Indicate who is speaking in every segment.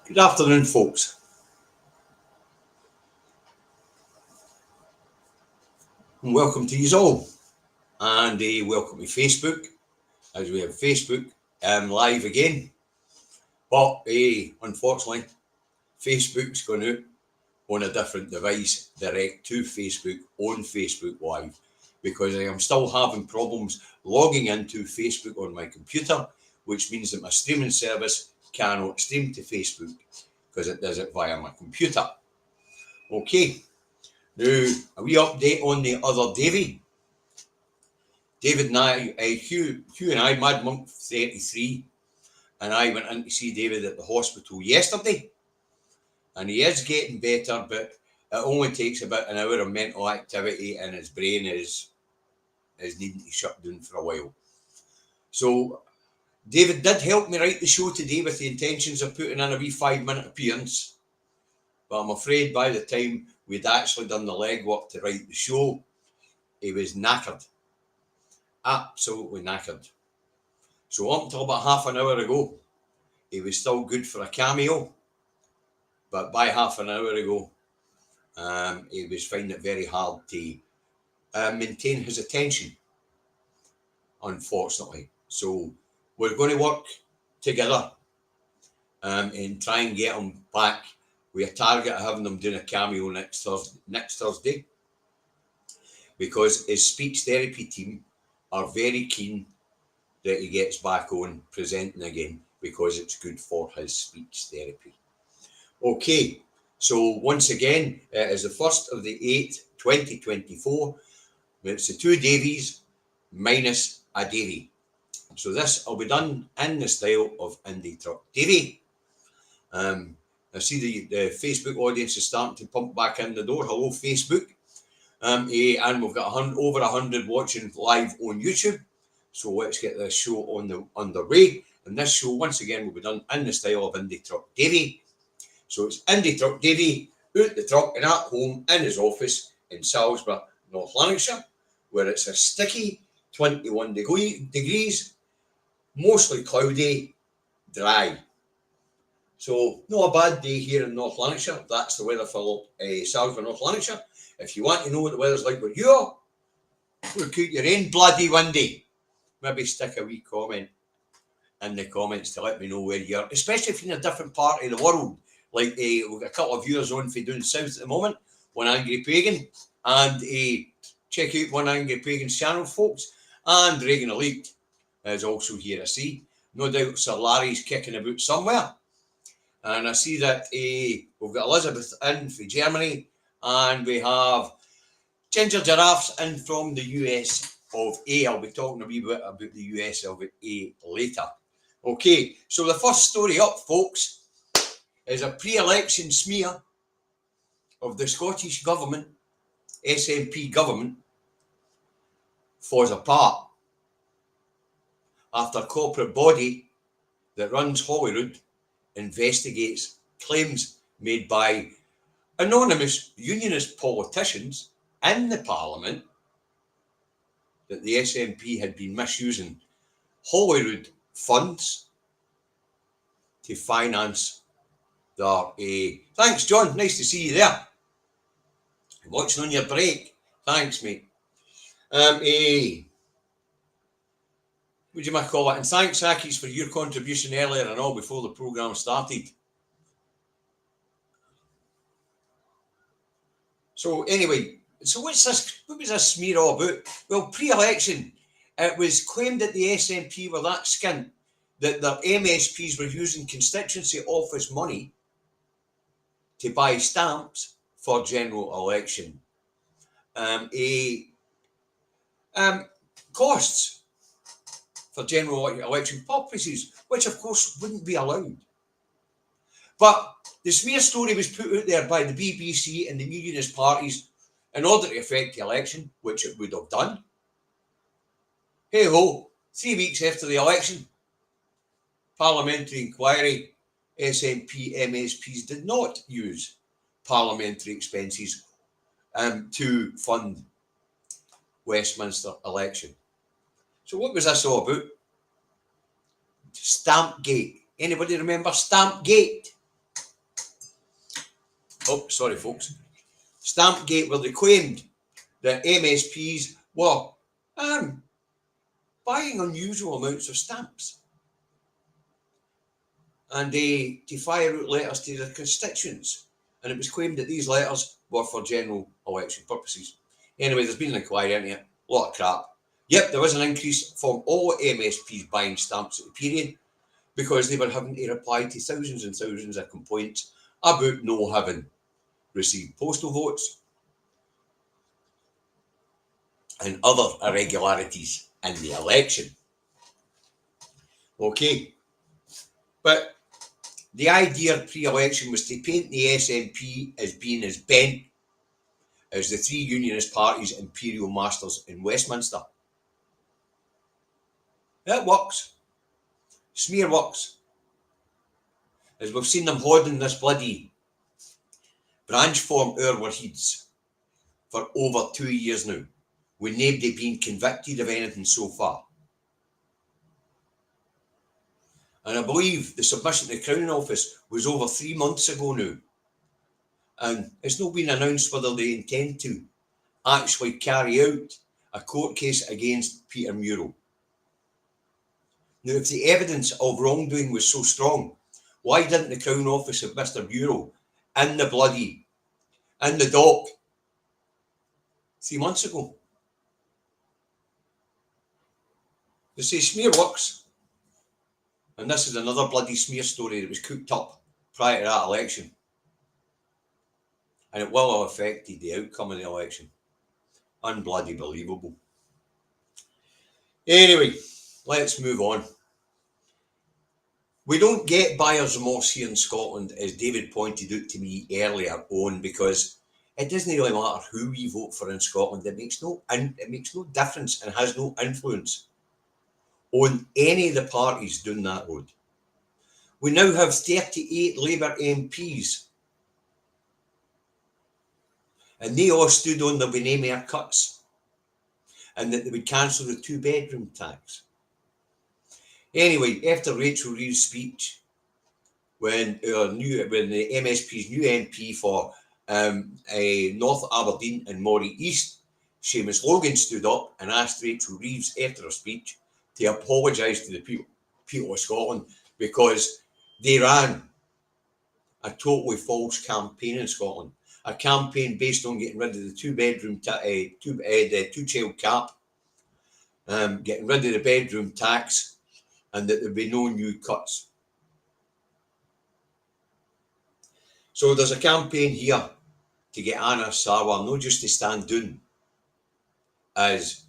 Speaker 1: Good afternoon, folks, and welcome to you all. And welcome to Facebook, as we have Facebook live again. But unfortunately, Facebook's gone out on a different device, direct to Facebook on Facebook Live, because I am still having problems logging into Facebook on my computer, which means that my streaming service cannot stream to Facebook because it does it via my computer. Okay, now a wee update on the other Davy. David and I, Hugh and I, Mad Monk 33, and I went in to see David at the hospital yesterday, and he is getting better, but it only takes about an hour of mental activity, and his brain is needing to shut down for a while. So David did help me write the show today with the intentions of putting in a wee 5-minute appearance, but I'm afraid by the time we'd actually done the legwork to write the show, he was knackered. Absolutely knackered. So up until about half an hour ago, he was still good for a cameo, but by half an hour ago, he was finding it very hard to maintain his attention, unfortunately. So we're going to work together and try and get him back with a target of having him doing a cameo next Thursday, because his speech therapy team are very keen that he gets back on presenting again, because it's good for his speech therapy. Okay, so once again, it is the 1st of the 8th, 2024. It's the Two Davies minus a Davy. So this will be done in the style of Indie Truck Davy. I see the Facebook audience is starting to pump back in the door. Hello, Facebook. And we've got over 100 watching live on YouTube. So let's get this show underway. And this show, once again, will be done in the style of Indie Truck Davy. So it's Indie Truck Davy out the truck and at home in his office in Salisbury, North Lanarkshire, where it's a sticky 21 degrees, mostly cloudy, dry. So not a bad day here in North Lanarkshire. That's the weather for Salisbury, North Lanarkshire. If you want to know what the weather's like where you are, look out your own bloody windy. Maybe stick a wee comment in the comments to let me know where you are, especially if you're in a different part of the world. Like we've got a couple of viewers on for down south at the moment, One Angry Pagan, and check out One Angry Pagan's channel, folks. And Reagan Elite is also here, I see. No doubt Sir Larry's kicking about somewhere. And I see that we've got Elizabeth in from Germany, and we have Ginger Giraffes in from the US of A. I'll be talking a wee bit about the US of A later. Okay, so the first story up, folks, is a pre-election smear of the Scottish government, SNP government, falls apart after a corporate body that runs Holyrood investigates claims made by anonymous unionist politicians in the Parliament that the SNP had been misusing Holyrood funds to finance their... Thanks, John. Nice to see you there. Watching on your break. Thanks, mate. What do you might call it? And thanks, Akis, for your contribution earlier and all before the programme started. So anyway, what was this smear all about? Well, pre-election, it was claimed that the SNP were that skint that their MSPs were using constituency office money to buy stamps for general election. Costs for general election purposes, which of course wouldn't be allowed. But the smear story was put out there by the BBC and the unionist parties in order to affect the election, which it would have done. Hey ho, 3 weeks after the election, parliamentary inquiry, SNP MSPs did not use parliamentary expenses to fund Westminster election. So what was this all about? Stampgate. Anybody remember Stampgate? oh, sorry folks, Stampgate, where they claimed that MSPs were buying unusual amounts of stamps and to fire out letters to their constituents. And it was claimed that these letters were for general election purposes. Anyway, there's been an inquiry into it, a lot of crap. Yep, there was an increase from all MSPs buying stamps at the period because they were having to reply to thousands and thousands of complaints about no having received postal votes and other irregularities in the election. Okay, but the idea pre-election was to paint the SNP as being as bent as the three unionist parties' imperial masters in Westminster. It works. Smear works. As we've seen them hoarding this bloody branch form overheads for over 2 years now, with nobody being convicted of anything so far. And I believe the submission to the Crown Office was over 3 months ago now. And it's not been announced whether they intend to actually carry out a court case against Peter Murrell. Now, if the evidence of wrongdoing was so strong, why didn't the Crown Office have Mr. Murrell in the dock 3 months ago? They say smear works. And this is another bloody smear story that was cooked up prior to that election. And it will have affected the outcome of the election. Unbloody believable. Anyway, let's move on. We don't get buyer's remorse here in Scotland, as David pointed out to me earlier on, because it doesn't really matter who we vote for in Scotland. It makes no difference and has no influence on any of the parties down that road. We now have 38 Labour MPs, and they all stood on there'll be no more cuts, and that they would cancel the 2-bedroom tax. Anyway, after Rachel Reeves' speech, when the MSP's new MP for North Aberdeen and Moray East, Seamus Logan, stood up and asked Rachel Reeves after her speech to apologise to the people of Scotland because they ran a totally false campaign in Scotland. A campaign based on getting rid of the the two-child cap, getting rid of the bedroom tax, and that there'd be no new cuts. So there's a campaign here to get Anna Sarwar not just to stand down as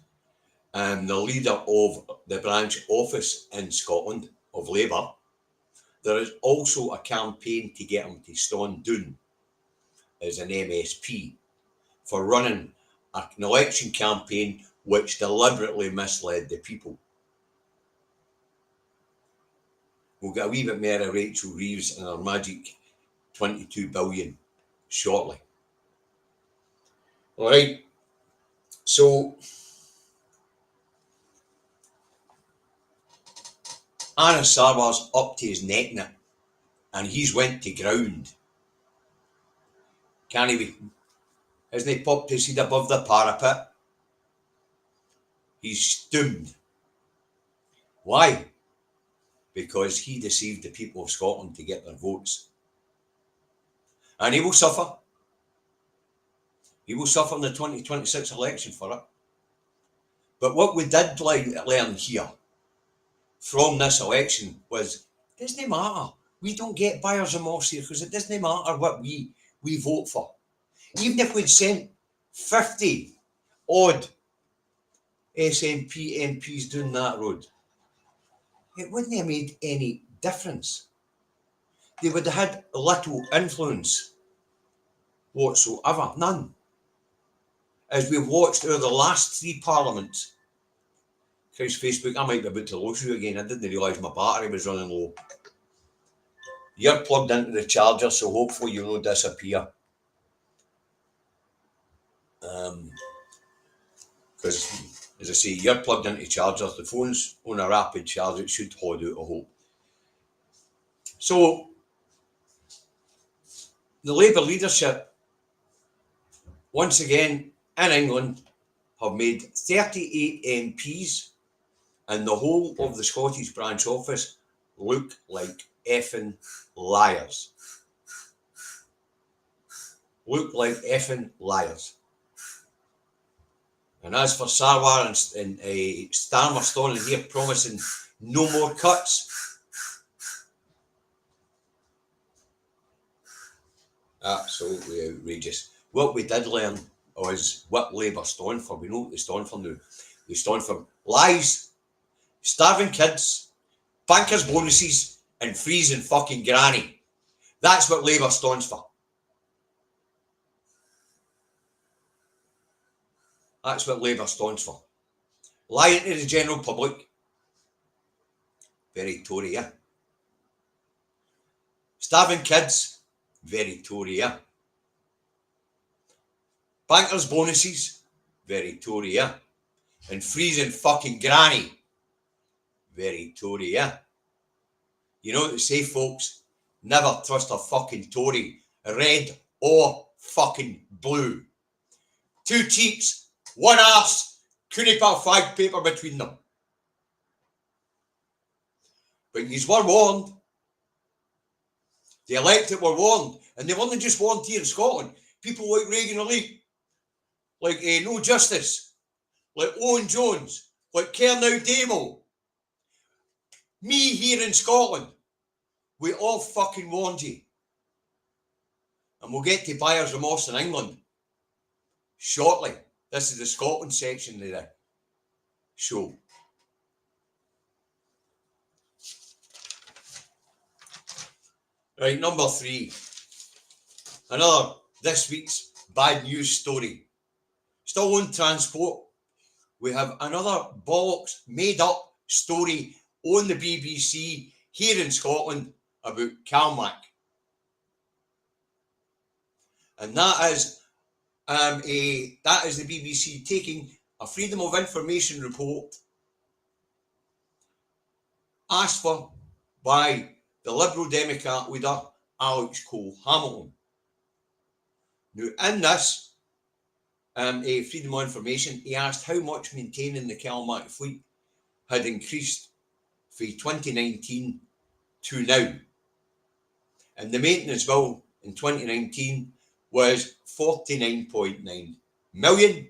Speaker 1: the leader of the branch office in Scotland of Labour. There is also a campaign to get him to stand down as an MSP for running an election campaign which deliberately misled the people. We'll get a wee bit more of Rachel Reeves and her magic 22 billion shortly. All right, so Anna Sarwar's up to his neck now, and he's went to ground. Can't he be? Isn't he popped his head above the parapet? He's stoomed. Why? Because he deceived the people of Scotland to get their votes. And he will suffer. He will suffer in the 2026 election for it. But what we did learn here from this election was, it doesn't matter. We don't get buyer's remorse here because it doesn't matter what we vote for. Even if we'd sent 50 odd SNP MPs down that road, it wouldn't have made any difference. They would have had little influence whatsoever, none. As we've watched over the last 3 parliaments. Christ, Facebook, I might be about to lose you again. I didn't realise my battery was running low. You're plugged into the charger, so hopefully you'll not disappear. Because, as I say, you're plugged into chargers. The phone's on a rapid charge. It should hold out, I hope. So, The Labour leadership, once again, in England, have made 38 MPs and the whole of the Scottish branch office look like effing liars. Look like effing liars. And as for Sarwar and Starmer Stoney here promising no more cuts, absolutely outrageous. What we did learn was what Labour stand for. We know what they stand for now. They stand for lies, starving kids, bankers' bonuses, and freezing fucking granny. That's what Labour stands for. That's what Labour stands for. Lying to the general public. Very Tory, yeah. Starving kids. Very Tory, yeah. Bankers' bonuses. Very Tory, yeah. And freezing fucking granny. Very Tory, yeah. You know what they say, folks? Never trust a fucking Tory, red or fucking blue. Two cheeks, one arse, couldn't put a fag paper between them. But yous were warned. The elected were warned, and they weren't just warned here in Scotland. People like Reagan Elite, like No Justice, like Owen Jones, like Kernow Damo, me here in Scotland, we all fucking warned you. And we'll get to buyer's remorse in England shortly. This is the Scotland section of the show. Right, number 3. Another this week's bad news story. Still on transport. We have another bollocks made up story on the BBC here in Scotland about CalMac. And that is the BBC taking a Freedom of Information report asked for by the Liberal Democrat leader Alex Cole-Hamilton. Now, in this Freedom of Information, he asked how much maintaining the CalMac fleet had increased from 2019 to now. And the maintenance bill in 2019 was 49.9 million.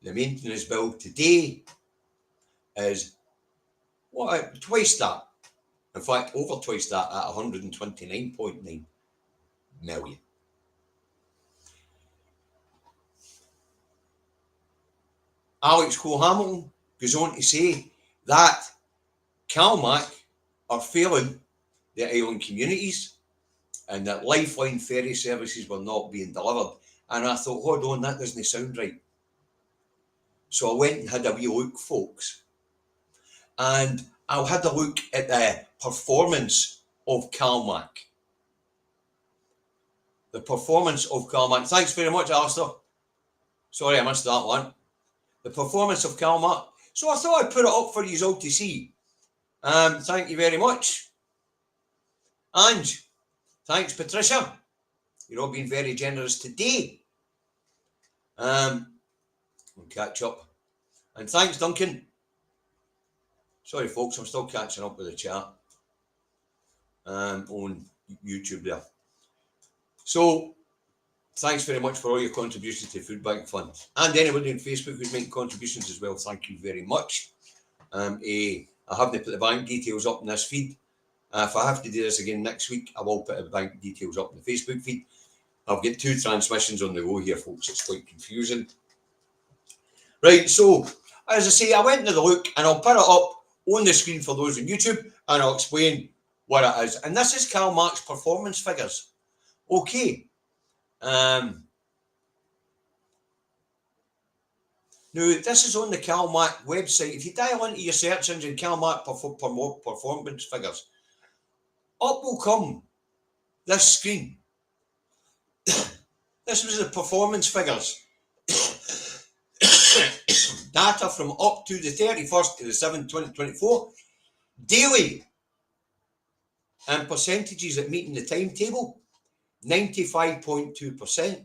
Speaker 1: The maintenance bill today is twice that. In fact, over twice that at 129.9 million. Alex Cole-Hamilton goes on to say that CalMac are failing the island communities and that Lifeline ferry services were not being delivered. And I thought, hold on, that doesn't sound right. So I went and had a wee look, folks. And I had a look at the performance of CalMac. The performance of CalMac. Thanks very much, Alistair. Sorry, I missed that one. The performance of CalMac. So I thought I'd put it up for you all to see. Thank you very much. Ange, thanks, Patricia. You're all being very generous today. We'll catch up. And thanks, Duncan. Sorry, folks, I'm still catching up with the chat on YouTube there. So, thanks very much for all your contributions to Food Bank Fund. And anybody on Facebook who's making contributions as well, thank you very much. I haven't put the bank details up in this feed. If I have to do this again next week, I will put the bank details up in the Facebook feed. I've got 2 transmissions on the go here, folks. It's quite confusing. Right, so, as I say, I went into the look and I'll put it up on the screen for those on YouTube and I'll explain what it is. And this is CalMac's performance figures. Okay. Now, this is on the CalMac website. If you dial into your search engine, CalMac performance figures, up will come this screen. This was the performance figures. Data from up to the 31st to the 7th, 2024. Daily and percentages at meeting the timetable. 95.2%.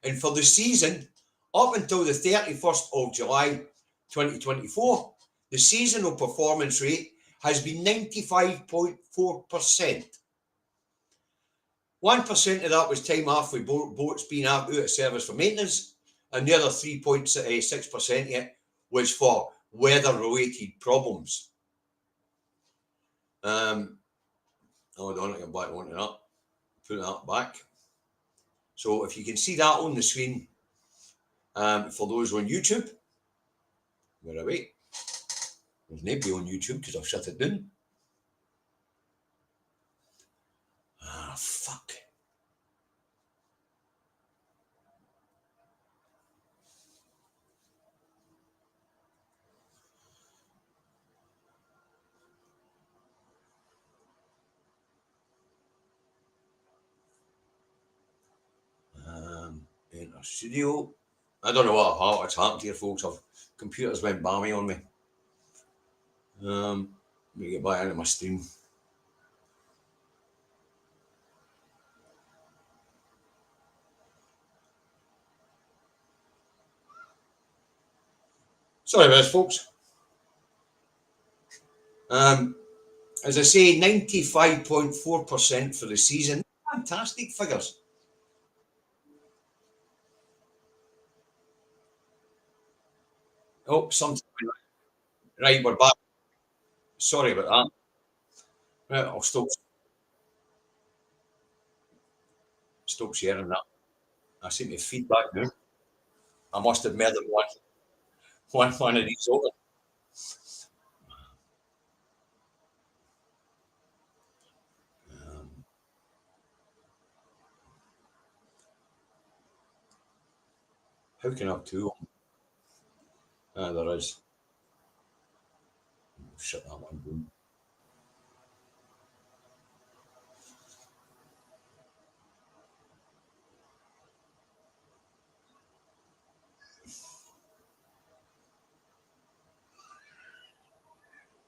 Speaker 1: And for the season, up until the 31st of July 2024, the seasonal performance rate has been 95.4%. 1% of that was time off with boats being out of service for maintenance, and the other 3.6% yet was for weather-related problems. Hold on, I can back onto that. Put that back. So if you can see that on the screen, for those on YouTube, where are we? There's nobody on YouTube because I've shut it down. Ah, fuck. Enter studio. I don't know what's happened here, folks. Computers went balmy on me. Let me get back into my stream. Sorry about this, folks. As I say, 95.4% for the season. Fantastic figures. Oh, something. Right, we're back. Sorry about that. Right, I'll stop sharing that. I seem to feedback now. I must have made them one of these open. How can I have two? There is. Shut that one down.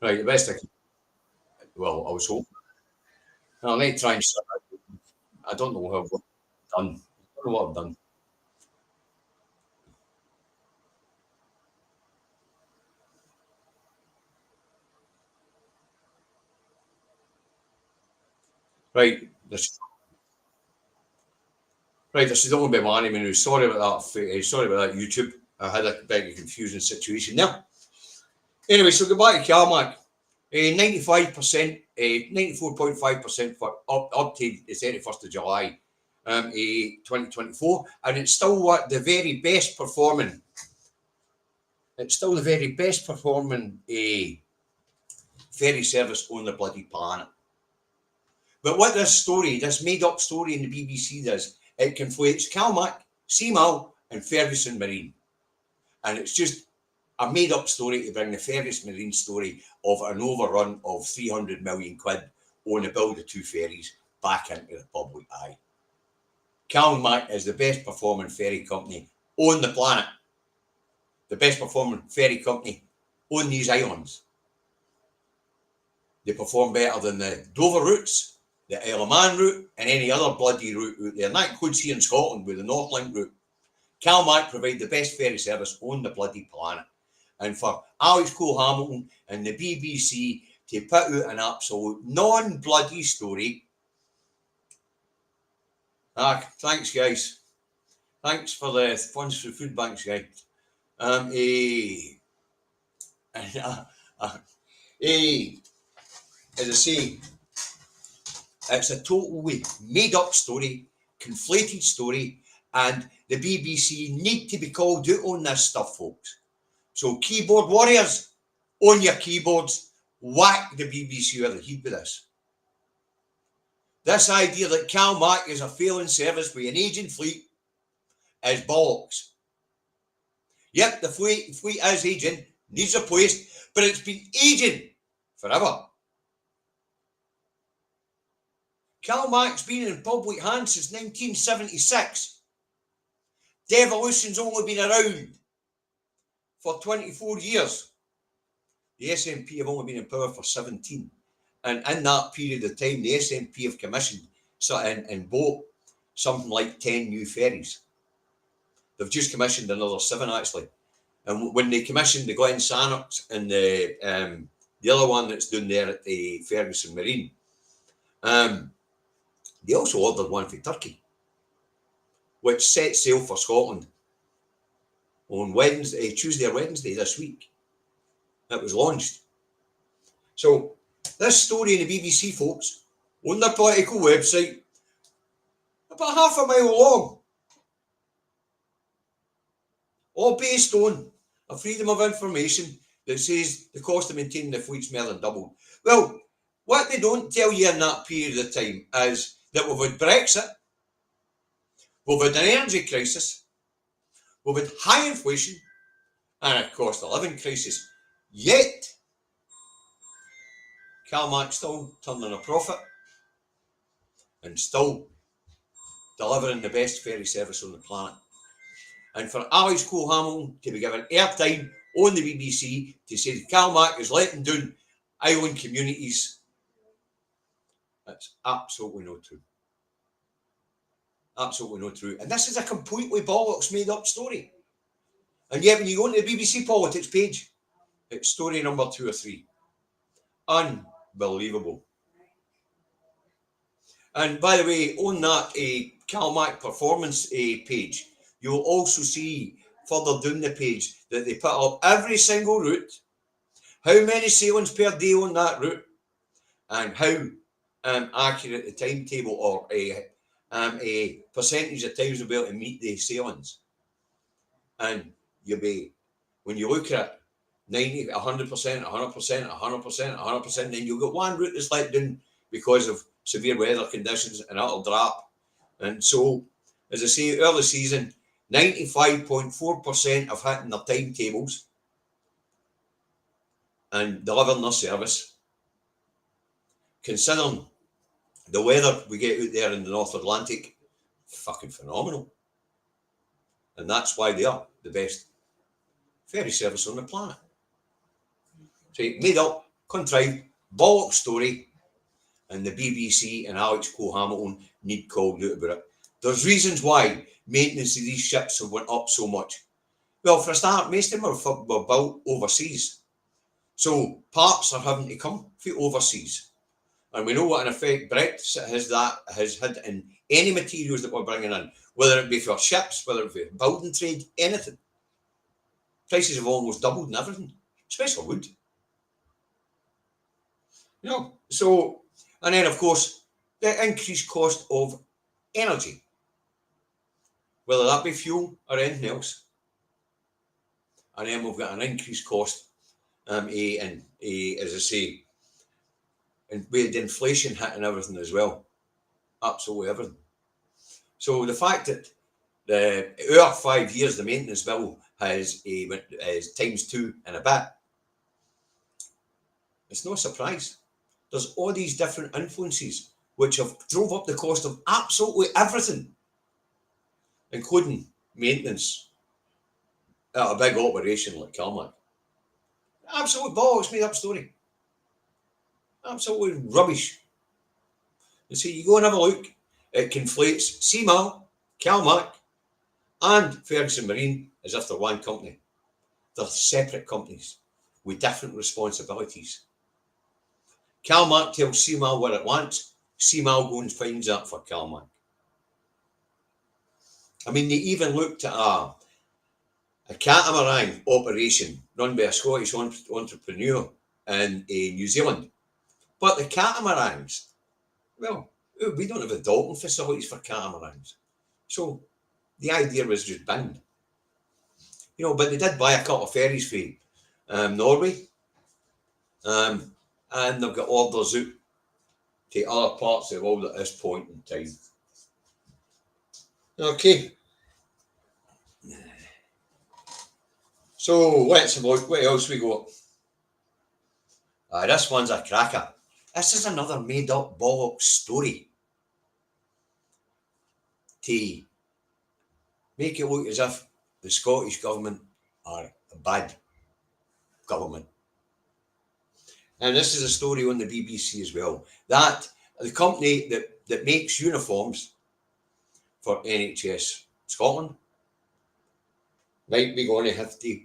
Speaker 1: Right, the best I can. Well, I was hoping. I might try and shut that down. I don't know how I've done. I don't know what I've done. Right, this is only by my name. Sorry about that. Sorry about that, YouTube. I had a bit of a confusing situation there. Anyway, so goodbye to CalMac. 95%, 94.5% for up to the 31st of July 2024. And it's still the very best performing. It's still the very best performing ferry service on the bloody planet. But what this made up story in the BBC does, it conflates CalMac, Seamal, and Ferguson Marine. And it's just a made up story to bring the Ferguson Marine story of an overrun of 300 million quid on the build of two ferries back into the public eye. CalMac is the best performing ferry company on the planet. The best performing ferry company on these islands. They perform better than the Dover routes, the Isle of Man route, and any other bloody route out there. And that includes here in Scotland with the Northlink route. CalMac provide the best ferry service on the bloody planet. And for Alex Cole-Hamilton and the BBC to put out an absolute non-bloody story. Thanks, guys. Thanks for the funds for food banks, guys. As I say, it's a totally made-up story, conflated story, and the BBC need to be called out on this stuff, folks. So keyboard warriors, on your keyboards, whack the BBC with the heat with this. This idea that CalMac is a failing service with an aging fleet is bollocks. Yep, the fleet is aging, needs replaced, but it's been aging forever. CalMac's been in public hands since 1976. Devolution's only been around for 24 years. The SNP have only been in power for 17. And in that period of time, the SNP have commissioned in boat something like 10 new ferries. They've just commissioned another 7 actually. And when they commissioned the Glen Sannox and the other one that's down there at the Ferguson Marine, they also ordered one for Turkey, which set sail for Scotland on Wednesday, Tuesday or Wednesday this week. It was launched. So this story in the BBC, folks, on their political website, about half a mile long, all based on a freedom of information that says the cost of maintaining the fleet's more than doubled. Well, what they don't tell you in that period of time is that we've had Brexit, we've had an energy crisis, we've had high inflation, and a cost of living crisis. Yet, CalMac still turning a profit and still delivering the best ferry service on the planet. And for Alex Cole-Hamilton to be given airtime on the BBC to say that CalMac is letting down island communities, that's absolutely not true. Absolutely not true. And this is a completely bollocks made up story. And yet when you go into the BBC politics page, it's story number 2 or 3. Unbelievable. And by the way, on that CalMac performance page, you'll also see further down the page that they put up every single route, how many sailings per day on that route, and how accurate the timetable or a percentage of times will be able to meet the sailings. And you'll be, when you look at 90, 100%, 100%, 100%, 100%, then you'll get one route that's let down because of severe weather conditions and it'll drop. And so, as I say, early season, 95.4% of hitting their timetables and delivering their service. Considering the weather we get out there in the North Atlantic, fucking phenomenal. And that's why they are the best ferry service on the planet. So made up, contrived, bollock story, and the BBC and Alex Cole-Hamilton need called out about it. There's reasons why maintenance of these ships have went up so much. Well, for a start, most of them were built overseas. So parts are having to come from overseas. And we know what an effect Brexit has had in any materials that we're bringing in, whether it be for ships, whether it be for building trade, anything. Prices have almost doubled in everything, especially wood. You know, so, and then of course, the increased cost of energy, whether that be fuel or anything else. And then we've got an increased cost, as I say, and with the inflation hitting everything as well, absolutely everything. So the fact that our 5 years, the maintenance bill is times 2 and a bit, it's no surprise. There's all these different influences which have drove up the cost of absolutely everything, including maintenance at a big operation like CalMac. Absolute bollocks, made up story. Absolutely rubbish. And so you go and have a look. It conflates CMAL, CalMac, and Ferguson Marine as if they're one company. They're separate companies with different responsibilities. CalMac tells CMAL what it wants. CMAL goes and finds that for CalMac. I mean, they even looked at a catamaran operation run by a Scottish entrepreneur in New Zealand. But the catamarans, well, we don't have a docking facilities for catamarans. So the idea was just binned. You know, but they did buy a couple of ferries for Norway. And they've got orders out to other parts of the world at this point in time. Okay. So let's have a look. What else we got? This one's a cracker. This is another made up bollocks story to make it look as if the Scottish government are a bad government. And this is a story on the BBC as well. That the company that makes uniforms for NHS Scotland. Might be going to have to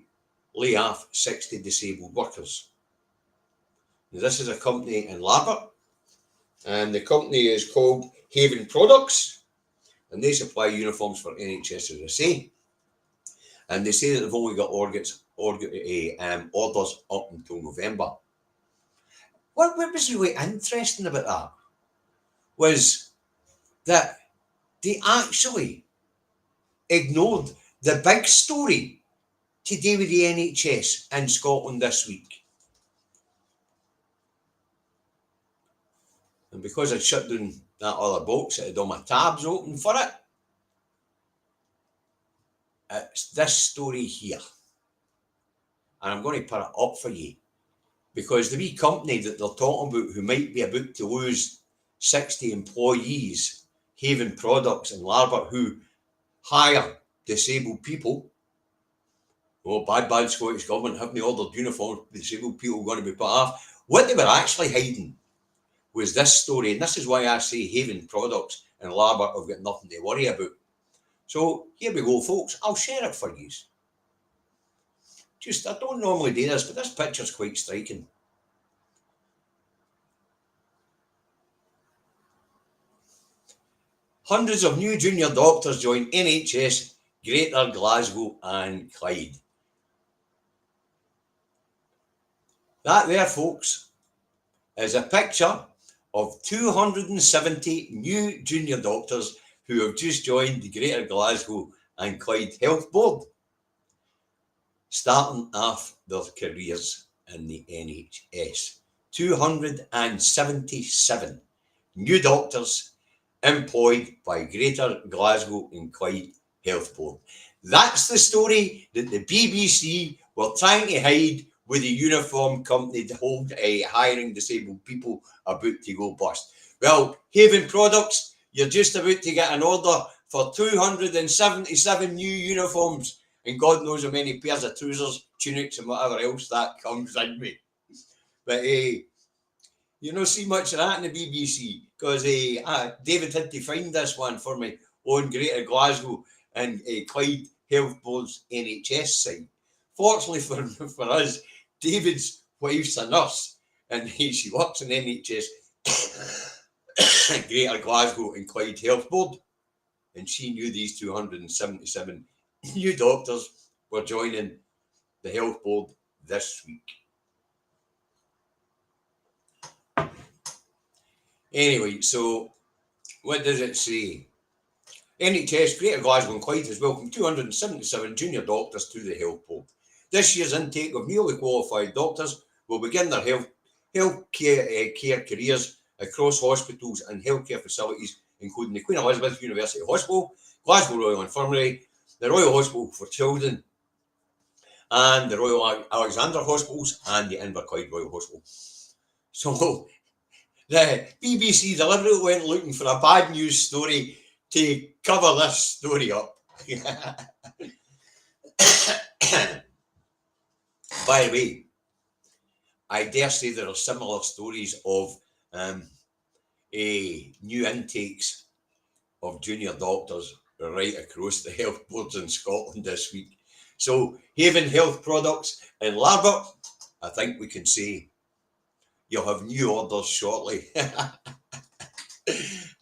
Speaker 1: lay off 60 disabled workers. Now, this is a company in Larbert, and the company is called Haven Products, and they supply uniforms for NHS, as I say. And they say that they've only got orders up until November. What was really interesting about that was that they actually ignored the big story to do with the NHS in Scotland this week. And because I'd shut down that other box, I had all my tabs open for it. It's this story here. And I'm going to put it up for you. Because the wee company that they're talking about, who might be about to lose 60 employees, Haven Products in Larbert, who hire disabled people. Oh, bad Scottish government haven't ordered uniforms, disabled people are going to be put off. What they were actually hiding was this story, and this is why I say Haven Products and Larbert have got nothing to worry about. So here we go, folks. I'll share it for you. I don't normally do this, but this picture's quite striking. Hundreds of new junior doctors join NHS, Greater Glasgow and Clyde. That there, folks, is a picture of 270 new junior doctors who have just joined the Greater Glasgow and Clyde Health Board, starting off their careers in the NHS. 277 new doctors employed by Greater Glasgow and Clyde Health Board. That's the story that the BBC were trying to hide with the uniform company to hold hiring disabled people about to go bust. Well, Haven Products, you're just about to get an order for 277 new uniforms, and God knows how many pairs of trousers, tunics and whatever else that comes in with. But you don't see much of that in the BBC, because David had to find this one for me on Greater Glasgow and Clyde Health Board's NHS site. Fortunately for us, David's wife's a nurse, and she works in NHS Greater Glasgow and Clyde Health Board, and she knew these 277 new doctors were joining the health board this week. Anyway, so what does it say? NHS Greater Glasgow and Clyde has welcomed 277 junior doctors to the health board. This year's intake of newly qualified doctors will begin their healthcare careers across hospitals and healthcare facilities, including the Queen Elizabeth University Hospital, Glasgow Royal Infirmary, the Royal Hospital for Children, and the Royal Alexandra Hospitals, and the Inverclyde Royal Hospital. So the BBC deliberately went looking for a bad news story to cover this story up. By the way, I dare say there are similar stories of new intakes of junior doctors right across the health boards in Scotland this week. So Haven Health Products in Larbert, I think we can say you'll have new orders shortly.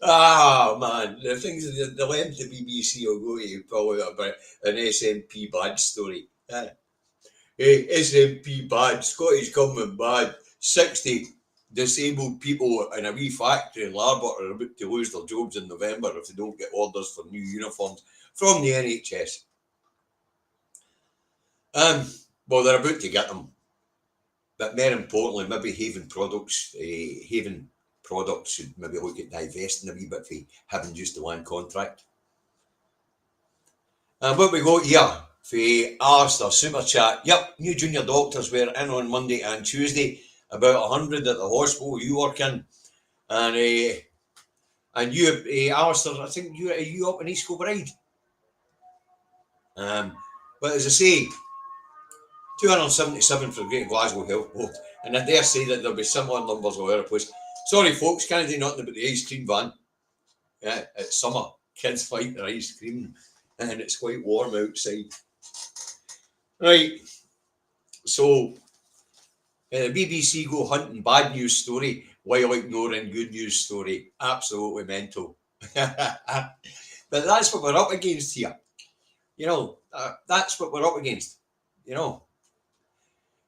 Speaker 1: Ah, man, the things, the length the BBC will go to probably about an SNP badge story. Hey, SNP badge, Scottish Government badge, 60 disabled people in a wee factory in Larbert are about to lose their jobs in November if they don't get orders for new uniforms from the NHS. Well, they're about to get them. But more importantly, maybe Haven Products should maybe look at divesting a wee bit for having just the one contract. And what we got here for Alistair Super Chat. Yep, new junior doctors were in on Monday and Tuesday, about 100 at the hospital you work in. And you, Alistair, I think you up in East Kilbride. But as I say, 277 for the Greater Glasgow Health Board, and I dare say that there'll be similar numbers all over the place. Sorry, folks, can't do nothing about the ice cream van. Yeah, it's summer. Kids like their ice cream and it's quite warm outside. Right, so the BBC go hunting bad news story while ignoring good news story. Absolutely mental. But that's what we're up against here. You know, that's what we're up against. You know,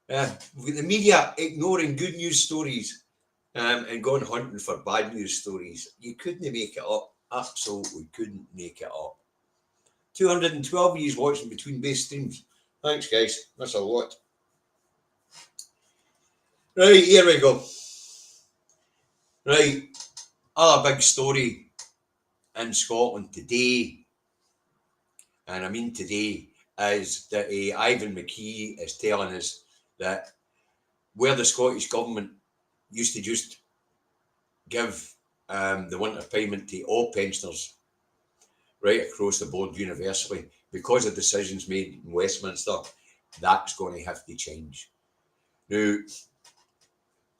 Speaker 1: with the media ignoring good news stories and going hunting for bad news stories. You couldn't make it up. Absolutely couldn't make it up. 212 years watching between base streams. Thanks, guys. That's a lot. Right, here we go. Right, other big story in Scotland today, and I mean today, is that Ivan McKee is telling us that where the Scottish Government used to just give the winter payment to all pensioners right across the board universally, because of decisions made in Westminster, that's going to have to change. Now,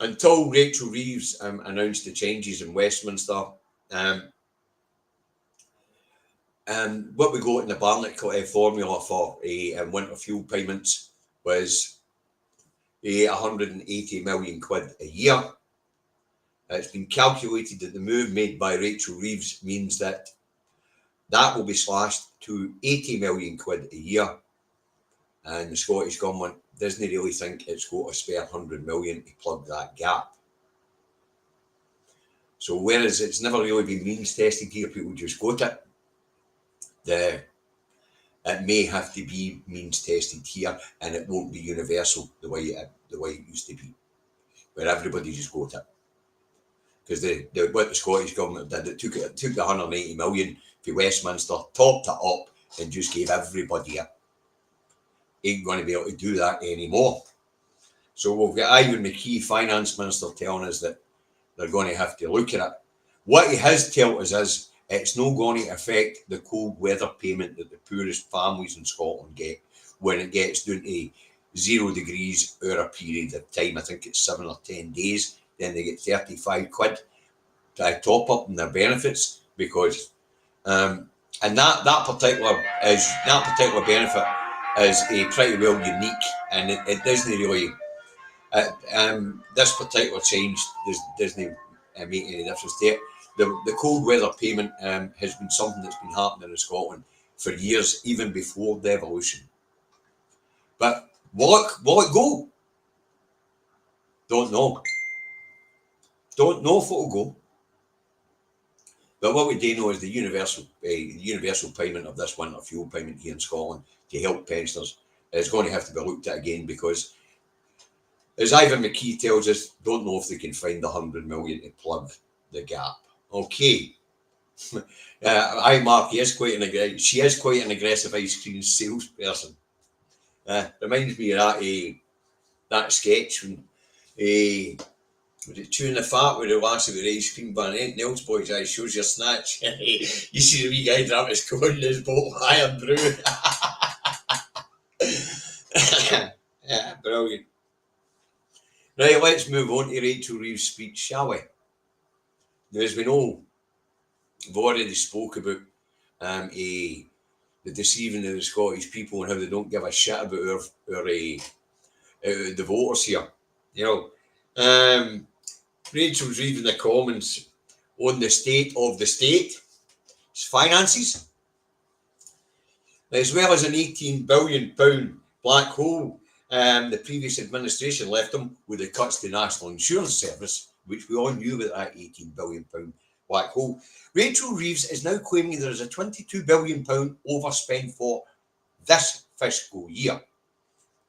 Speaker 1: until Rachel Reeves announced the changes in Westminster, what we got in the Barnett formula for winter fuel payments was 180 million quid a year. It's been calculated that the move made by Rachel Reeves means that will be slashed to 80 million quid a year. And the Scottish Government doesn't really think it's got a spare 100 million to plug that gap. So whereas it's never really been means tested here, people just got it. It may have to be means tested here, and it won't be universal the way it used to be, where everybody just got it. Because what the Scottish Government did, it took the 180 million for Westminster, topped it up, and just gave everybody it. Ain't going to be able to do that anymore. So we've got Ivan McKee, Finance Minister, telling us that they're going to have to look at it. What he has told us is it's not going to affect the cold weather payment that the poorest families in Scotland get when it gets down to 0 degrees over a period of time. I think it's 7 or 10 days. Then they get 35 quid to top up in their benefits, because and that particular benefit is pretty well unique, and it doesn't really this particular change doesn't make any difference to it. The cold weather payment has been something that's been happening in Scotland for years, even before devolution. But will it go? Don't know. Don't know if it'll go. But what we do know is the universal payment of this winter fuel payment here in Scotland to help pensioners is going to have to be looked at again, because, as Ivan McKee tells us, don't know if they can find the 100 million to plug the gap. Okay. Mark, she is quite an aggressive ice cream salesperson. Reminds me of that sketch when was it Chewing the Fat with the lassie with the ice cream bun? Ain't Nels Boys Eye shows your snatch. You see the wee guy drop his coat in his boat, high and brew. Yeah, brilliant. Right, let's move on to Rachel Reeves' speech, shall we? Now, as we know, we've already spoke about the deceiving of the Scottish people and how they don't give a shit about the voters here. You know, Rachel's reading the comments on the state of the state's finances, as well as an £18 billion black hole the previous administration left them with the cuts to National Insurance Service, which we all knew about that £18 billion black hole. Rachel Reeves is now claiming there is a £22 billion overspend for this fiscal year,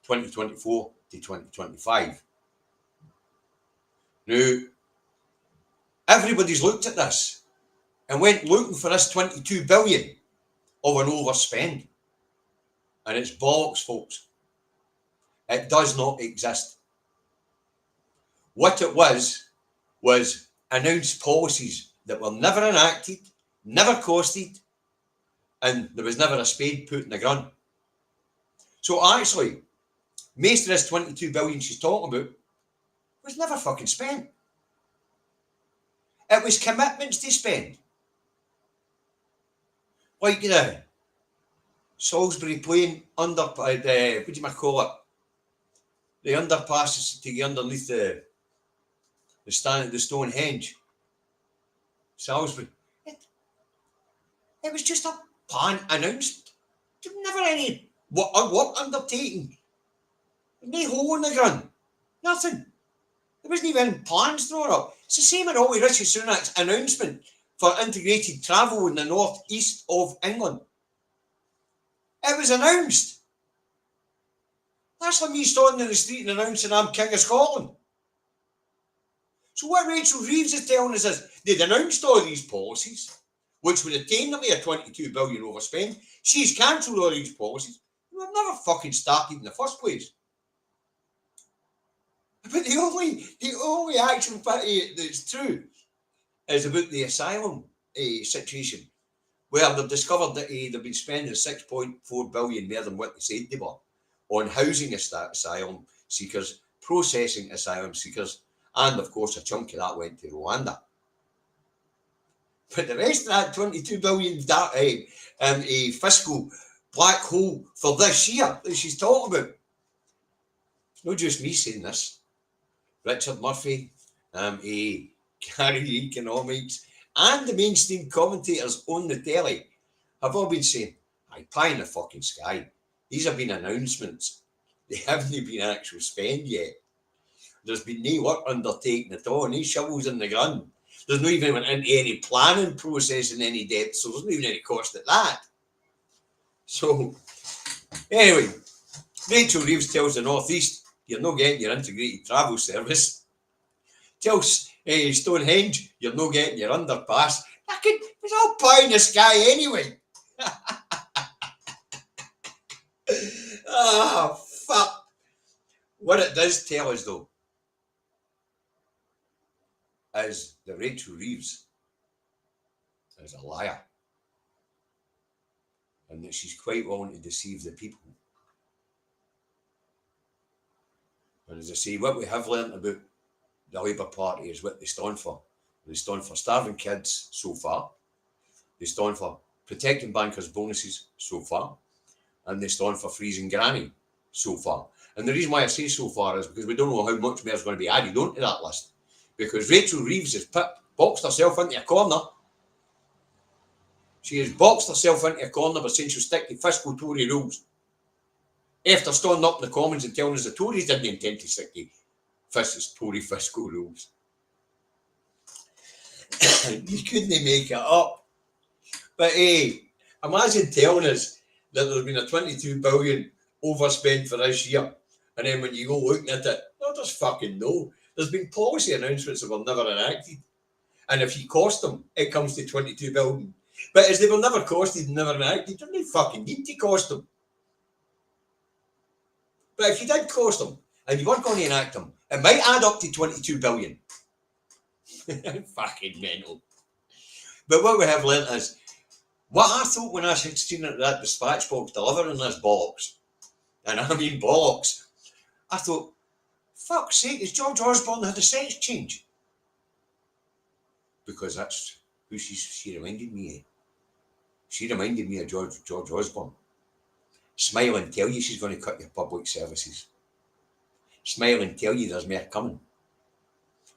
Speaker 1: 2024 to 2025. Now, everybody's looked at this and went looking for this 22 billion of an overspend. And it's bollocks, folks. It does not exist. What it was announced policies that were never enacted, never costed, and there was never a spade put in the ground. So actually, most of this 22 billion she's talking about was never fucking spent. It was commitments to spend. like the Salisbury Plain under the, what do you call it? The underpasses to get underneath the Stonehenge. Salisbury. It was just a plan announced. There was never any work undertaken. No hole in the ground. Nothing. There wasn't even any plans drawn up. It's the same in all with Rishi Sunak's announcement for integrated travel in the north east of England. It was announced. That's like me standing in the street and announcing I'm King of Scotland. So what Rachel Reeves is telling us is they'd announced all these policies, which would attain them a 22 billion overspend. She's cancelled all these policies. We've never fucking started in the first place. But the only actual bit that's true is about the asylum situation, where they've discovered that they've been spending 6.4 billion more than what they said they were on housing asylum seekers, processing asylum seekers, and of course a chunk of that went to Rwanda. But the rest of that 22 billion a fiscal black hole for this year that she's talking about, it's not just me saying this. Richard Murphy, Gary Economics, and the mainstream commentators on the telly have all been saying, pie in the fucking sky. These have been announcements. They haven't been actual spend yet. There's been no work undertaken at all, no shovels in the ground. There's not even went into any planning process in any depth, so there's not even any cost at that. So, anyway, Rachel Reeves tells the North East, you're not getting your integrated travel service. Tells Stonehenge, you're not getting your underpass. It's all pie in the sky anyway. Ah, fuck. What it does tell us, though, is that Rachel Reeves is a liar. And that she's quite willing to deceive the people. And as I say, what we have learnt about the Labour Party is what they stand for. They stand for starving kids so far. They stand for protecting bankers' bonuses so far. And they stand for freezing granny so far. And the reason why I say so far is because we don't know how much more is going to be added onto that list. Because Rachel Reeves has boxed herself into a corner. She has boxed herself into a corner by saying she'll stick to fiscal Tory rules. After standing up in the Commons and telling us the Tories didn't intend to stick to Tory fiscal rules. You couldn't make it up. But imagine telling us that there's been a 22 billion overspend for this year. And then when you go looking at it, just fucking no. There's been policy announcements that were never enacted. And if you cost them, it comes to 22 billion. But as they were never costed and never enacted, you don't fucking need to cost them. But if you did cost them and you weren't going to enact them, it might add up to 22 billion. Fucking mental. But what we have learnt is, what I thought when I had seen that dispatch box delivering this bollocks, and I mean bollocks, I thought, fuck's sake, has George Osborne had a sex change? Because that's who she reminded me of. She reminded me of George Osborne. Smile and tell you she's going to cut your public services. Smile and tell you there's more coming.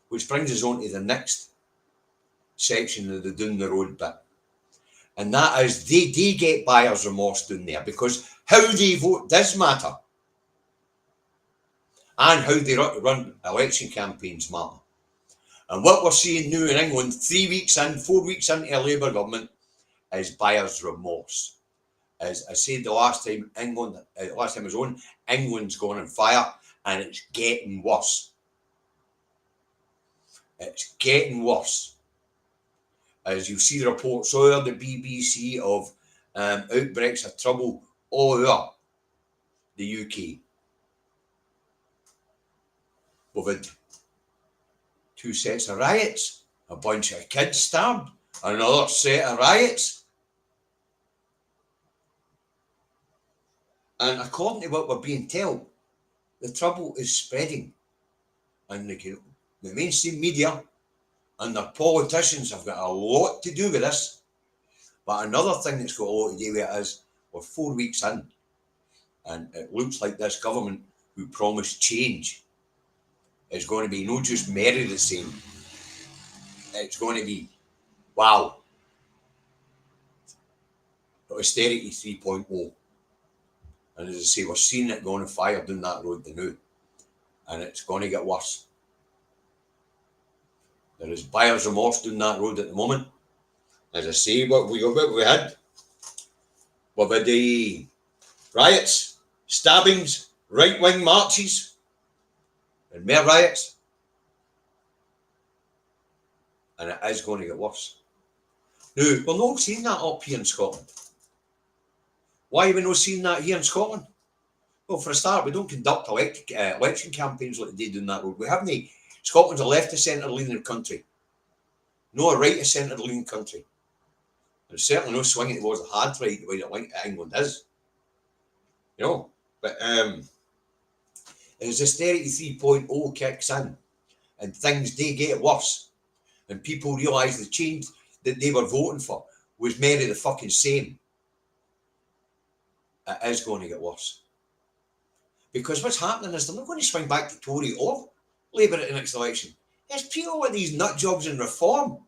Speaker 1: Which brings us on to the next section of the down the road bit. And that is, they get buyer's remorse down there, because how they vote does matter. And how they run election campaigns matter. And what we're seeing now in England, 4 weeks into a Labour government, is buyer's remorse. As I said the last time I was on, England's gone on fire, and it's getting worse. It's getting worse. As you see the reports all over the BBC of outbreaks of trouble all over the UK. We've had 2 sets of riots, a bunch of kids stabbed, another set of riots. And according to what we're being told, the trouble is spreading. And the mainstream media and their politicians have got a lot to do with this. But another thing that's got a lot to do with it is we're 4 weeks in, and it looks like this government who promised change is going to be not just merry the same, it's going to be, wow, austerity 3.0. And as I say, we're seeing it going fire down that road now, and it's going to get worse. There is buyer's remorse down that road at the moment. As I say, what we had, we've had the riots, stabbings, right-wing marches, and more riots. And it is going to get worse. Now, we're not seeing that up here in Scotland. Why are we not seeing that here in Scotland? Well, for a start, we don't conduct election campaigns like they did down that road. We haven't. Scotland's a left-of-centre leaning country. No, a right-of-centre leaning country. There's certainly no swinging towards the hard right the way that England is. You know, but as austerity 3.0 kicks in and things do get worse and people realise the change that they were voting for was merely the fucking same, it is going to get worse. Because what's happening is they're not going to swing back to Tory or Labour at the next election. It's people with these nut jobs in reform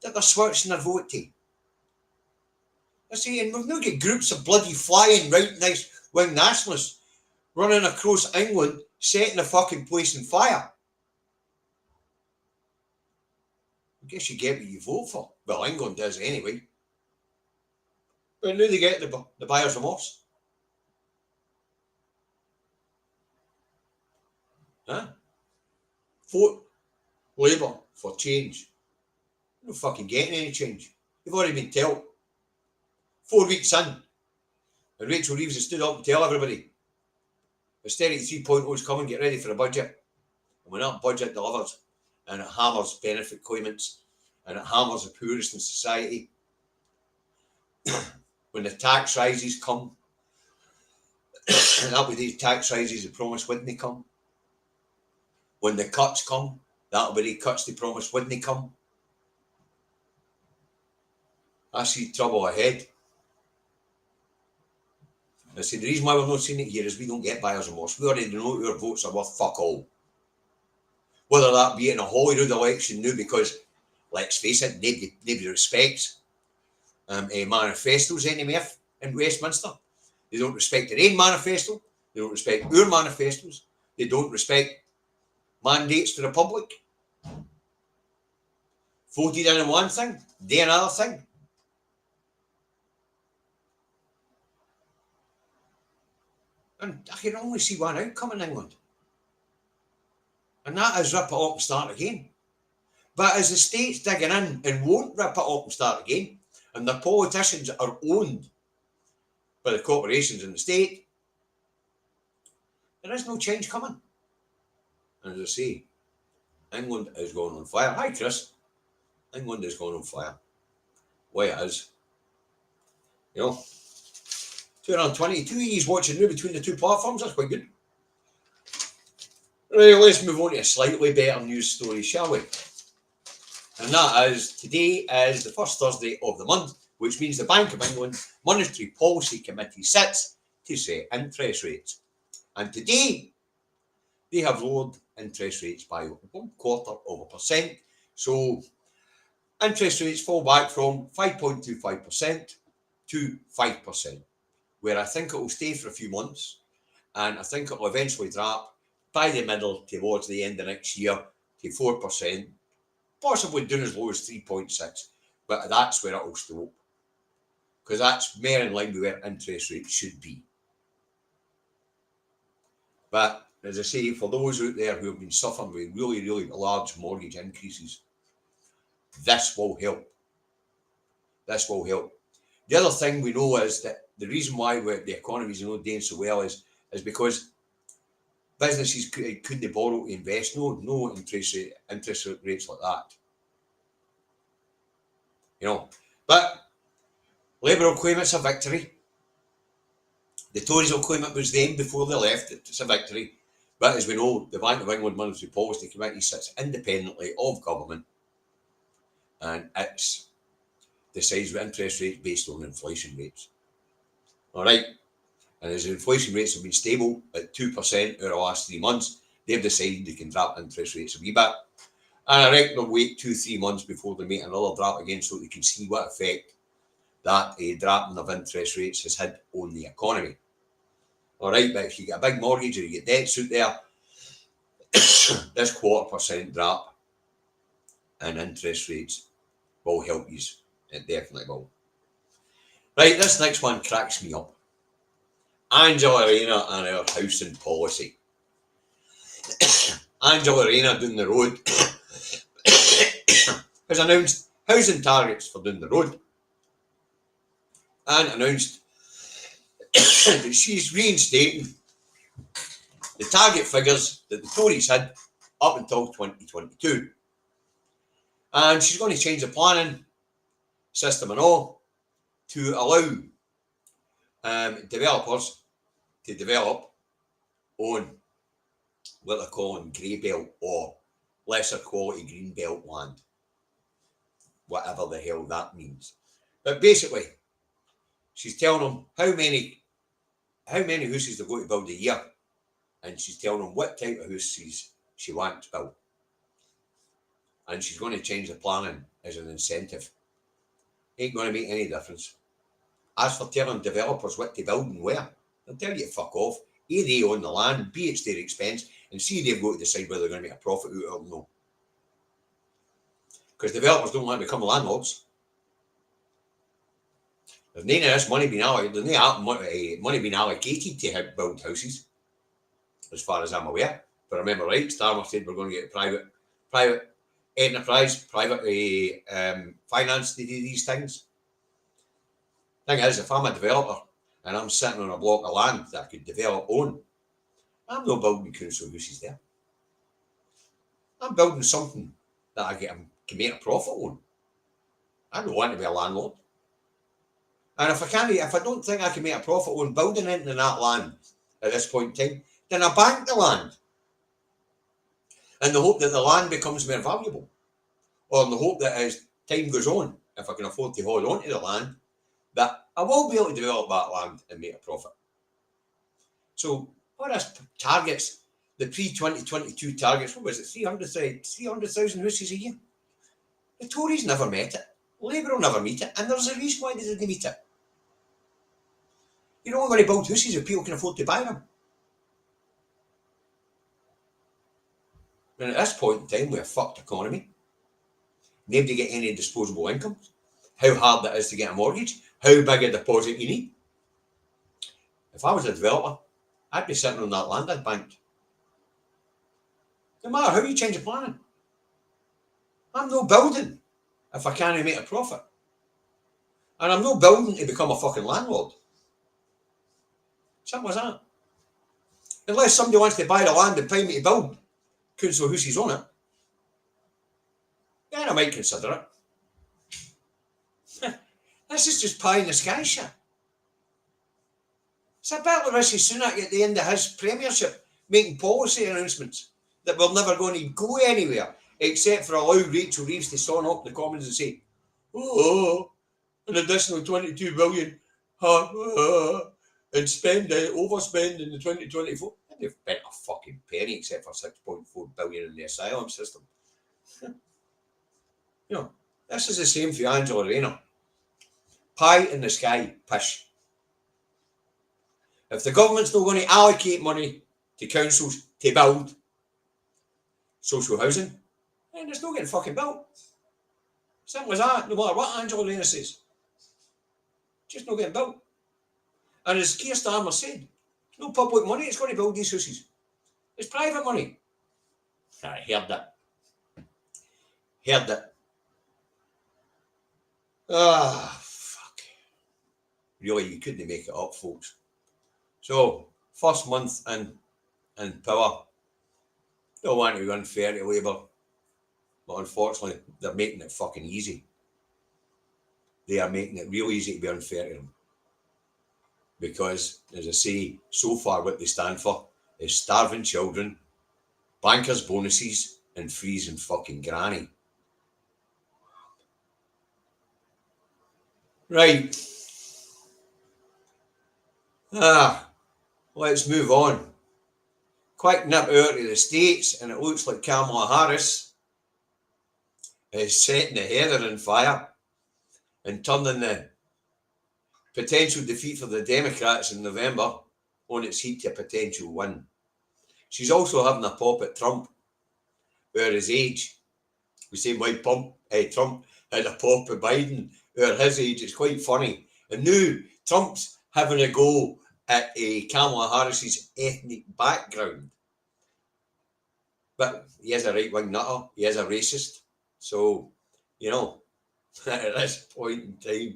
Speaker 1: that they're switching their vote to. I see, and we've now got groups of bloody flying right nice wing nationalists running across England, setting the fucking place on fire. I guess you get what you vote for. Well, England does anyway. But now they get the buyer's remorse. Huh? Vote Labour for change. You're not fucking getting any change. You've already been told. 4 weeks in, and Rachel Reeves has stood up and tell everybody austerity 3.0 is coming, get ready for a budget. And when that budget delivers, and it hammers benefit claimants, and it hammers the poorest in society, when the tax rises come, and that'll be these tax rises they promised wouldn't they come. When the cuts come, that'll be the cuts they promised wouldn't they come. I see trouble ahead. I say the reason why we're not seeing it here is we don't get buyer's remorse. We already know our votes are worth fuck all. Whether that be in a Holyrood election now, because let's face it, nobody respects manifestos anymore in Westminster. They don't respect their own manifesto. They don't respect our manifestos. They don't respect mandates to the public. Voted in on one thing, do another thing. And I can only see one outcome in England. And that is rip it up and start again. But as the state's digging in and won't rip it up and start again, and the politicians are owned by the corporations in the state, there is no change coming. And as I say, England is going on fire. Hi, Chris. England is going on fire. Why it is. You know, 222 E's watching now between the two platforms. That's quite good. Right, let's move on to a slightly better news story, shall we? And that is, today is the first Thursday of the month, which means the Bank of England Monetary Policy Committee sits to set interest rates. And today, they have lowered interest rates by 0.25%. So, interest rates fall back from 5.25% to 5%, where I think it will stay for a few months, and I think it will eventually drop by the middle towards the end of next year to 4%, possibly down as low as 3.6%, but that's where it will stop, because that's more in line with where interest rates should be. But as I say, for those out there who have been suffering with really, really large mortgage increases, this will help. This will help. The other thing we know is that the reason why the economy is not doing so well is because businesses couldn't borrow to invest. No interest rates like that. You know, but Labour will claim it's a victory. The Tories will claim it was them before they left. It's a victory. But as we know, the Bank of England Monetary Policy Committee sits independently of government, and its decides what interest rates based on inflation rates. All right. And as inflation rates have been stable at 2% over the last 3 months, they've decided they can drop interest rates a wee bit. And I reckon they'll wait 2-3 months before they make another drop again so they can see what effect that dropping of interest rates has had on the economy. All right, but if you get a big mortgage or you get debts out there, this 0.25% drop in interest rates will help you. It definitely will. Right, this next one cracks me up. Angela Rayner and her housing policy. Angela Rayner down the road has announced housing targets for down the road and announced that she's reinstating the target figures that the Tories had up until 2022. And she's going to change the planning system and all to allow developers to develop on what they're calling grey belt or lesser quality green belt land, whatever the hell that means. But basically, she's telling them how many houses they're going to build a year, and she's telling them what type of houses she wants to build. And she's going to change the planning as an incentive. Ain't going to make any difference. As for telling developers what to build and where, they'll tell you to fuck off. A, they own the land, B, it's their expense, and C, they've got to decide whether they're going to make a profit out of it or no. Because developers don't want to become landlords. There's none of this money being allocated, money being allocated to build houses, as far as I'm aware. But I remember right, Starmer said we're going to get private enterprise, private finance to do these things. Thing is, if I'm a developer and I'm sitting on a block of land that I could develop on, I'm not building council houses there. I'm building something that I can make a profit on. I don't want to be a landlord. And if I don't think I can make a profit on building anything in that land at this point in time, then I bank the land. In the hope that the land becomes more valuable. Or in the hope that as time goes on, if I can afford to hold on to the land, that I will be able to develop that land and make a profit. So, what are targets? The pre-2022 targets, what was it, 300,000 houses a year? The Tories never met it. Labour will never meet it, and there's a reason why they didn't meet it. You're only going to build houses if people can afford to buy them. And at this point in time, we're a fucked economy. Nobody get any disposable income. How hard that is to get a mortgage. How big a deposit you need. If I was a developer, I'd be sitting on that land I'd banked. No matter how you change the planning. I'm not building if I can't make a profit. And I'm not building to become a fucking landlord. Simple as that. Unless somebody wants to buy the land and pay me to build council houses on it, then I might consider it. This is just pie in the sky shit. It's a bit like Rishi Sunak at the end of his premiership making policy announcements that we're never going to go anywhere except for allow Rachel Reeves to storm up the Commons and say, oh, an additional 22 billion and overspend in the 2024. They've spent a fucking penny except for 6.4 billion in the asylum system. You know, this is the same for Angela Rayner. Pie in the sky, pish. If the government's not going to allocate money to councils to build social housing, then it's not getting fucking built. Simple as that, no matter what Angela Rayner says. Just not getting built. And as Keir Starmer said, it's no public money it's going to build these houses. It's private money. I heard that. Fuck. Really, you couldn't make it up, folks. So, first month in power, don't want to be unfair to Labour, but unfortunately, they're making it fucking easy. They are making it real easy to be unfair to them. Because, as I say, so far what they stand for is starving children, bankers' bonuses, and freezing fucking granny. Right. Let's move on. Quick nip out to the States, and it looks like Kamala Harris is setting the heather on fire and turning the potential defeat for the Democrats in November on its heat to a potential win. She's also having a pop at Trump, where his age. We say why Trump had a pop at Biden, where his age. It's quite funny. And now Trump's having a go at Kamala Harris's ethnic background. But he is a right-wing nutter. He is a racist. So, you know, at this point in time,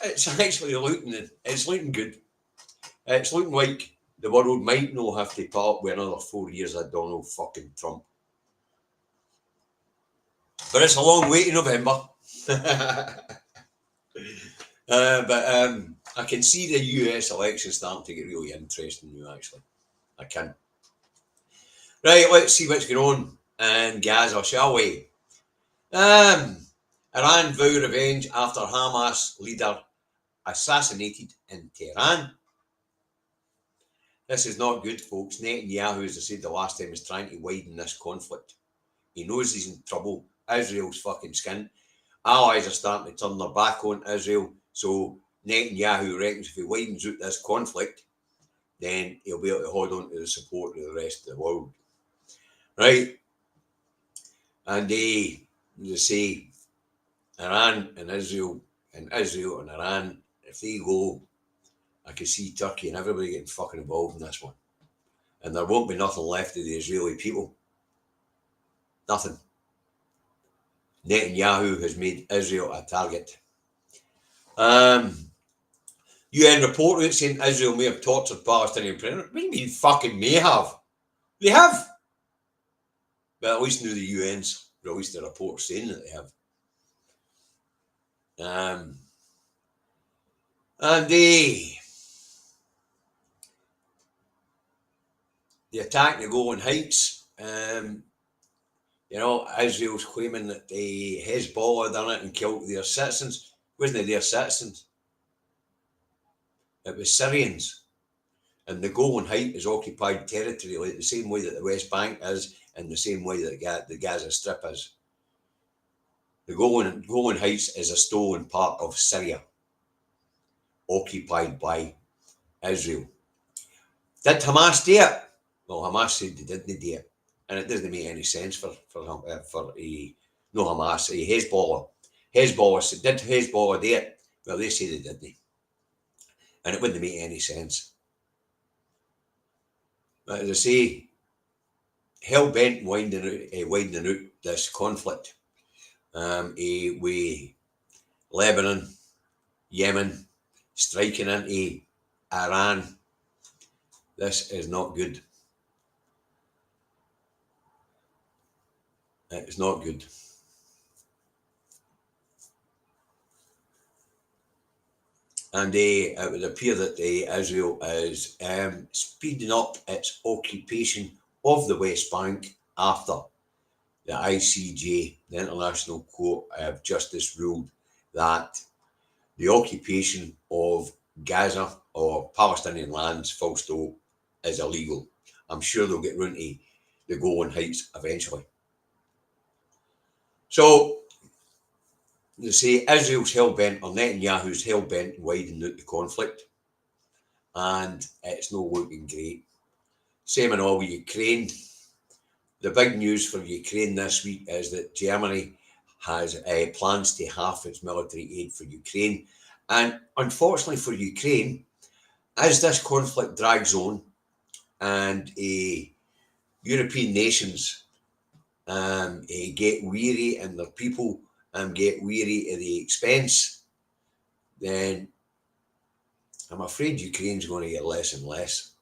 Speaker 1: it's actually looking good. It's looking like the world might not have to put up with another 4 years of Donald fucking Trump. But it's a long way to November. But I can see the US election starting to get really interesting now, actually. I can. Right, let's see what's going on in Gaza, shall we? Iran vow revenge after Hamas leader assassinated in Tehran. This is not good, folks. Netanyahu, as I said the last time, is trying to widen this conflict. He knows he's in trouble. Israel's fucking skint. Allies are starting to turn their back on Israel. So Netanyahu reckons if he widens out this conflict, then he'll be able to hold on to the support of the rest of the world. Right? And they say Iran and Israel and Iran, if they go, I can see Turkey and everybody getting fucking involved in this one. And there won't be nothing left of the Israeli people. Nothing. Netanyahu has made Israel a target. UN report saying Israel may have tortured Palestinian prisoners. What do you mean fucking may have? They have. But at least now the UN's released a report saying that they have. And the attack in the Golan Heights, Israel's claiming that the Hezbollah done it and killed their citizens. It wasn't their citizens. It was Syrians. And the Golan Heights is occupied territory, like the same way that the West Bank is, and the same way that the Gaza Strip is. The Golan Heights is a stolen part of Syria, occupied by Israel. Did Hamas do it? Well, Hamas said they didn't do it, and it doesn't make any sense for Hamas. Hezbollah. Hezbollah said, did Hezbollah do it? Well, they say they didn't, and it wouldn't make any sense. But as I say, hell bent widening out this conflict. With Lebanon, Yemen, striking into Iran. This is not good. It's not good. And it would appear that Israel is speeding up its occupation of the West Bank after the ICJ, the International Court of Justice, ruled that the occupation of Gaza or Palestinian lands, full stop, is illegal. I'm sure they'll get round to the Golan Heights eventually. So, they say Israel's hell-bent, or Netanyahu's hell-bent, widening out the conflict. And it's not looking great. Same and all with Ukraine. The big news for Ukraine this week is that Germany has plans to halve its military aid for Ukraine. And unfortunately for Ukraine, as this conflict drags on and European nations get weary and their people get weary of the expense, then I'm afraid Ukraine's going to get less and less.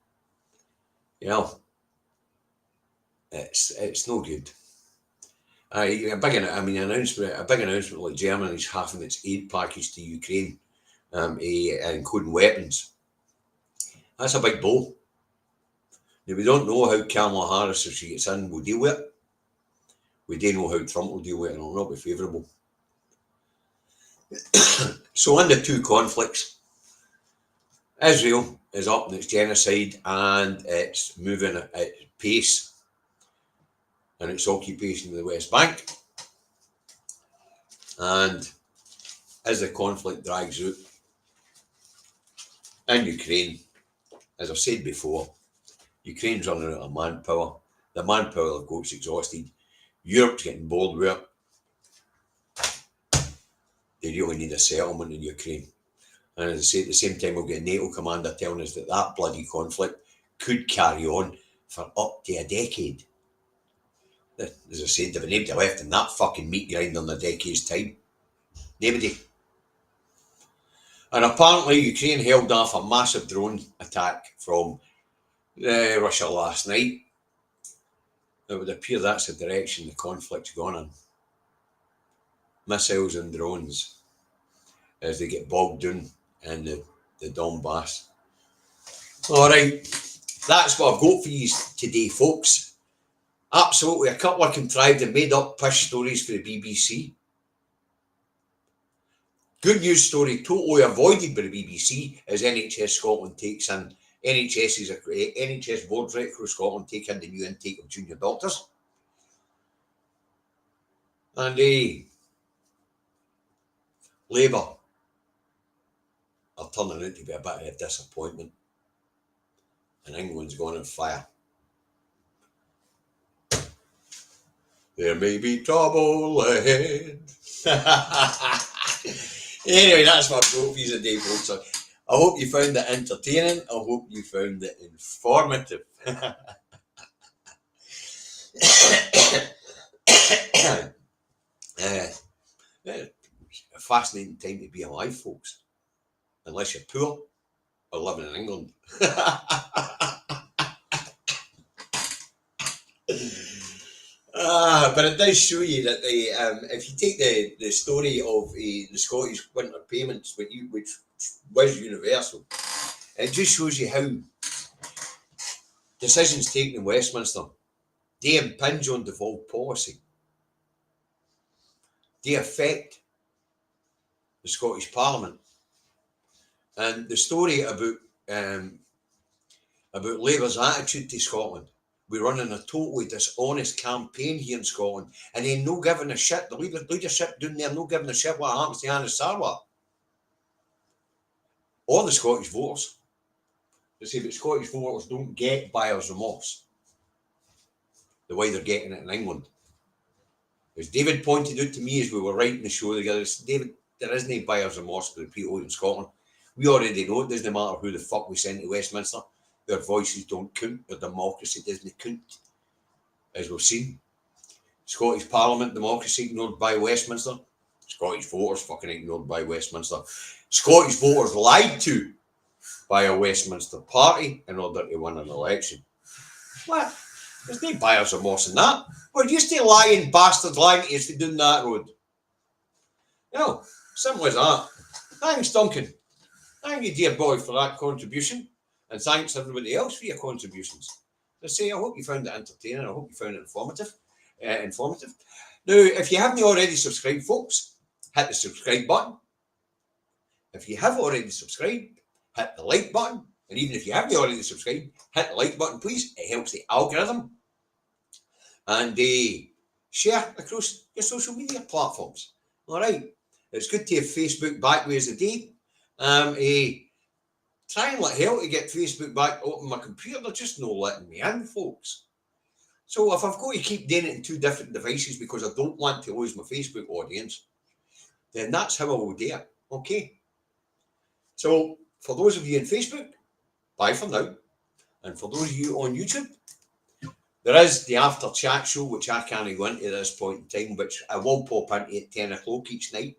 Speaker 1: It's no good. A big announcement like Germany's halving its aid package to Ukraine, including weapons. That's a big blow. Now, we don't know how Kamala Harris, if she gets in, will deal with it. We don't know how Trump will deal with it, and it'll not be favourable. So in the two conflicts, Israel is up in its genocide and it's moving at pace and its occupation of the West Bank. And as the conflict drags out in Ukraine, as I've said before, Ukraine's running out of manpower. The manpower they've got's exhausted. Europe's getting bored with it. They really need a settlement in Ukraine. And as I say, at the same time, we'll get a NATO commander telling us that that bloody conflict could carry on for up to a decade. As I said, there'll be nobody left in that fucking meat grinder in a decade's time. Nobody. And apparently Ukraine held off a massive drone attack from Russia last night. It would appear that's the direction the conflict's gone in. Missiles and drones as they get bogged down in the Donbass. Alright, that's what I've got for you today, folks. Absolutely a couple of contrived and made up pish stories for the BBC. Good news story totally avoided by the BBC as NHS Scotland takes in NHS boards right across Scotland take in the new intake of junior doctors. And Labour are turning out to be a bit of a disappointment. And England's gone on fire. There may be trouble ahead. Anyway, that's my pro piece of day, folks. I hope you found it entertaining. I hope you found it informative. A fascinating time to be alive, folks. Unless you're poor or living in England. But it does show you that if you take the story of the Scottish winter payments, which was universal, it just shows you how decisions taken in Westminster, they impinge on devolved policy. They affect the Scottish Parliament. And the story about Labour's attitude to Scotland. We're running a totally dishonest campaign here in Scotland, and then no giving a shit. The leadership down there no giving a shit what happens to Anna Sarwar or the Scottish voters. They say that Scottish voters don't get buyer's remorse the way they're getting it in England. As David pointed out to me as we were writing the show together, David, there is no buyer's remorse for the people in Scotland. We already know it doesn't matter who the fuck we send to Westminster. Their voices don't count. Their democracy doesn't count, as we've seen. Scottish Parliament democracy ignored by Westminster. Scottish voters fucking ignored by Westminster. Scottish voters lied to by a Westminster party in order to win an election. What? There's no buyer's remorse in that. We're used to lying bastards lying to us to down that road. You know, simple as that. Thanks, Duncan. Thank you, dear boy, for that contribution. And thanks everybody else for your contributions. As I say, I hope you found it entertaining. I hope you found it informative. Now, if you haven't already subscribed, folks, hit the subscribe button. If you have already subscribed, hit the like button. And even if you haven't already subscribed, hit the like button, please. It helps the algorithm. And share across your social media platforms. All right. It's good to have Facebook back with us today. Trying like hell to get Facebook back open my computer. They're just not letting me in, folks. So if I've got to keep doing it in two different devices because I don't want to lose my Facebook audience, then that's how I will do it. Okay. So for those of you on Facebook, bye for now. And for those of you on YouTube, there is the after chat show, which I can't go into at this point in time, which I will pop into at 10 o'clock each night.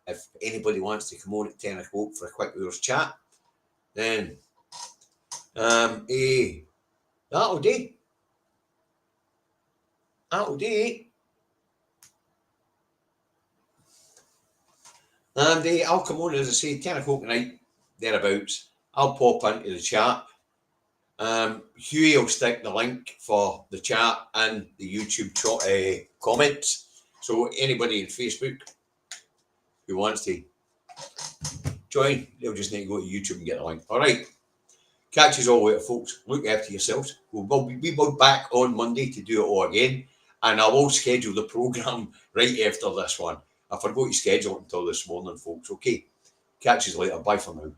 Speaker 1: If anybody wants to come on at 10 o'clock for a quick hour's chat, then that'll do. That'll do. And I'll come on, as I say, 10 o'clock tonight, thereabouts. I'll pop into the chat Huey will stick the link for the chat and the YouTube comments. So anybody in Facebook who wants to join, they'll just need to go to YouTube and get the link. All right. Catch us all later, folks. Look after yourselves. We'll be back on Monday to do it all again. And I will schedule the programme right after this one. I forgot to schedule it until this morning, folks. Okay. Catch us later. Bye for now.